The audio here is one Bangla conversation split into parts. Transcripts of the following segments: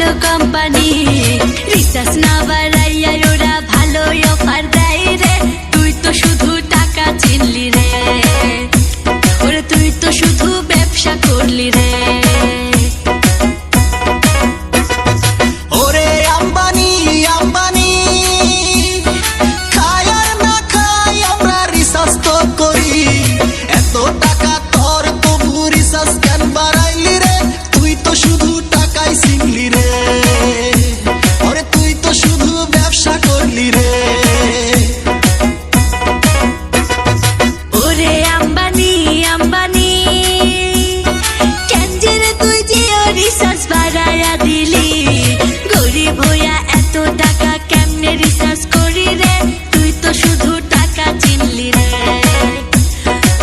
ভালো কোম্পানি, রিচার্জ না বাড়াইয়া ওরা ভালো অফার দেয় রে। তুই তো শুধু টাকা চিনলি রে, ওরে তুই তো শুধু ব্যবসা করলি রে। ওরে আম্বানি আম্বানি, খায় আর না খায় আমরা রিসার্চ তো করি। এত টাকা তোর তবু রিসার্চ কেন বাড়াইলি রে? তুই তো শুধু টাকাই চিনলি রে, ওরে তুই তো শুধু ব্যবসা করলি রে। ওরে আম্বানি আম্বানি, কেন যে রে তুই জিও রিচার্জ বাড়াইয়া দিলি? গরিব হইয়া এত টাকা কেমনে রিচার্জ করি রে? তুই তো শুধু টাকা চিনলি রে,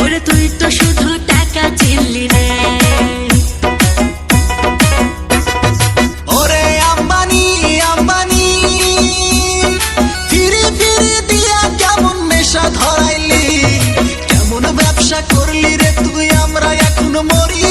ওরে তুই তো শুধু টাকা চিনলি রে। ওরে আম্বানি আম্বানি, ফিরে ফিরে দিয়া কেমন নেশা ধরাইলি? কেমন ব্যবসা করলি রে তুই? আমরা এখন মরি